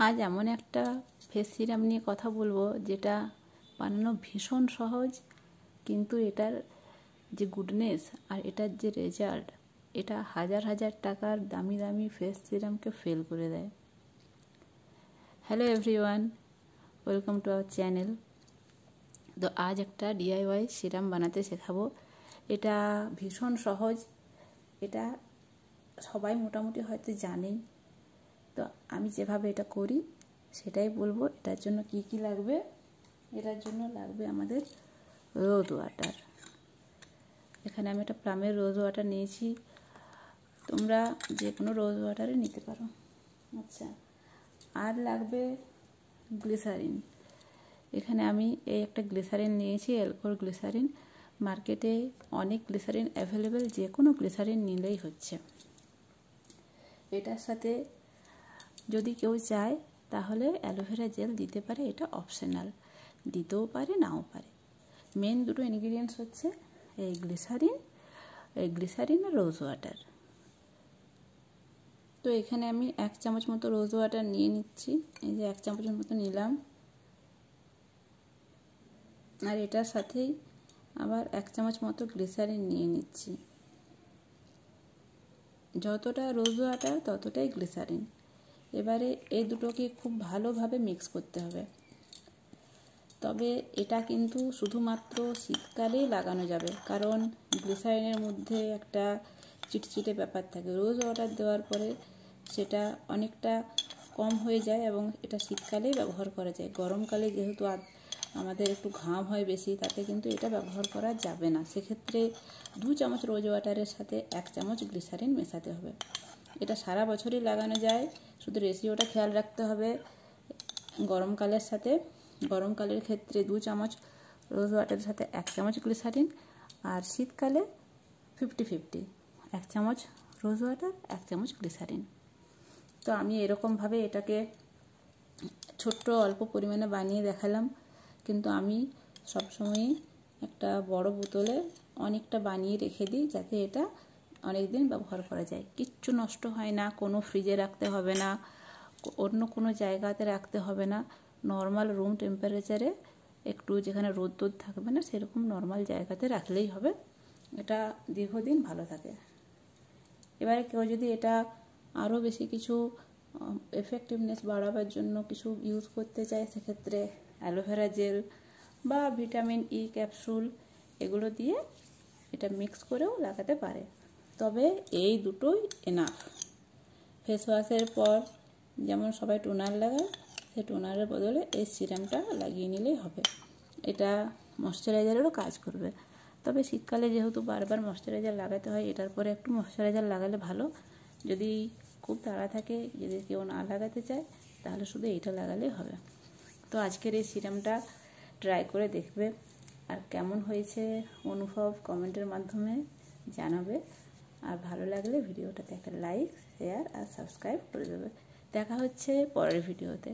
আজ এমন একটা ফেস সিরাম নিয়ে কথা বলবো যেটা বানানো ভীষণ সহজ, কিন্তু এটার যে গুডনেস আর এটার যে রেজাল্ট, এটা হাজার হাজার টাকার দামি দামি ফেস সিরামকে ফেল করে দেয়। Hello everyone, welcome to our channel. তো আজ একটা ডিআইওয়াই সিরাম বানাতে শেখাবো। এটা ভীষণ সহজ, এটা সবাই মোটামুটি হয়তো জানেই। তো আমি যেভাবে এটা করি সেটাই বলবো। এটার জন্য কি কি লাগবে? এটার জন্য লাগবে আমাদের রোজ ওয়াটার। এখানে আমি একটা প্লামের রোজ ওয়াটার নিয়েছি, তোমরা যে কোনো রোজ ওয়াটারে নিতে পারো। আচ্ছা, আর লাগবে গ্লিসারিন। এখানে আমি এই একটা গ্লিসারিন নিয়েছি, এলকোর গ্লিসারিন। মার্কেটে অনেক গ্লিসারিন অ্যাভেলেবেল, যে কোনো গ্লিসারিন নিলেই হচ্ছে। এটার সাথে যদি কেউ চায় তাহলে অ্যালোভেরা জেল দিতে পারে, এটা অপশনাল, দিতেও পারে নাও পারে। মেন দুটো ইনগ্রিডিয়েন্টস হচ্ছে এই গ্লিসারিন আর রোজ ওয়াটার। তো এখানে আমি 1 চামচ মতো রোজ ওয়াটার নিয়ে নিচ্ছি, এই যে 1 চামচের মতো নিলাম। আর এটার সাথেই আবার 1 চামচ মতো গ্লিসারিন নিয়ে নিচ্ছি। যতটা রোজ ওয়াটার ততটাই গ্লিসারিন। এবারে এই দুটোকে খুব ভালোভাবে মিক্স করতে হবে। তবে এটা কিন্তু শুধুমাত্র শীতকালেই লাগানো যাবে, কারণ গ্লিসারিনের মধ্যে একটা চিটচিটে ব্যাপার থাকে। রোজ ওয়াটার দেওয়ার পরে সেটা অনেকটা কম হয়ে যায় এবং এটা শীতকালেই ব্যবহার করা যায়। গরমকালে যেহেতু আমাদের একটু ঘাম হয় বেশি, তাতে কিন্তু এটা ব্যবহার করা যাবে না। সেক্ষেত্রে 2 চামচ রোজ ওয়াটারের সাথে 1 চামচ গ্লিসারিন মেশাতে হবে। এটা সারা বছরই লাগানো যায়, শুধু রেশিওটা খেয়াল রাখতে হবে। গরমকালের ক্ষেত্রে 2 চামচ রোজ ওয়াটারের সাথে 1 চামচ গ্লিসারিন, আর শীতকালে 50-50, 1 চামচ রোজ ওয়াটার 1 চামচ গ্লিসারিন। তো আমি এরকমভাবে এটাকে ছোট্ট অল্প পরিমাণে বানিয়ে দেখালাম, কিন্তু আমি সবসময়ই একটা বড় বোতলে অনেকটা বানিয়ে রেখে দিই, যাতে এটা অনেক দিন ব্যবহার করা যায়। কিচ্ছু নষ্ট হয় না, কোনো ফ্রিজে রাখতে হবে না, অন্য কোনো জায়গাতে রাখতে হবে না। নর্মাল রুম টেম্পারেচারে, একটু যেখানে রোদ থাকবে না সেরকম নর্মাল জায়গাতে রাখলেই হবে। এটা দীর্ঘদিন ভালো থাকে। এবারে কেউ যদি এটা আরও বেশি কিছু এফেক্টিভনেস বাড়াবার জন্য কিছু ইউজ করতে চায়, সেক্ষেত্রে অ্যালোভেরা জেল বা ভিটামিন ই ক্যাপসুল এগুলো দিয়ে এটা মিক্স করেও লাগাতে পারে। তবে এই দুটোই এনাফ। ফেস ওয়াশের পর যেমন সবাই টোনার লাগায়, সেই টোনারের বদলে এই সিরামটা লাগিয়ে নিলেই হবে। এটা ময়শ্চারাইজারেরও কাজ করবে। তবে শীতকালে যেহেতু বারবার ময়শ্চারাইজার লাগাতে হয়, এটার পরে একটু ময়শ্চারাইজার লাগালে ভালো। যদি খুব তাড়া থাকে, যদি কেউ না লাগাতে চায়, তাহলে শুধু এইটা লাগালেই হবে। তো আজকের এই সিরামটা ট্রাই করে দেখবে, আর কেমন হয়েছে অনুভব কমেন্টের মাধ্যমে জানাবে। আর ভালো লাগলে ভিডিওটাতে একটা লাইক, শেয়ার আর সাবস্ক্রাইব করে দেবে। দেখা হচ্ছে পরের ভিডিওতে।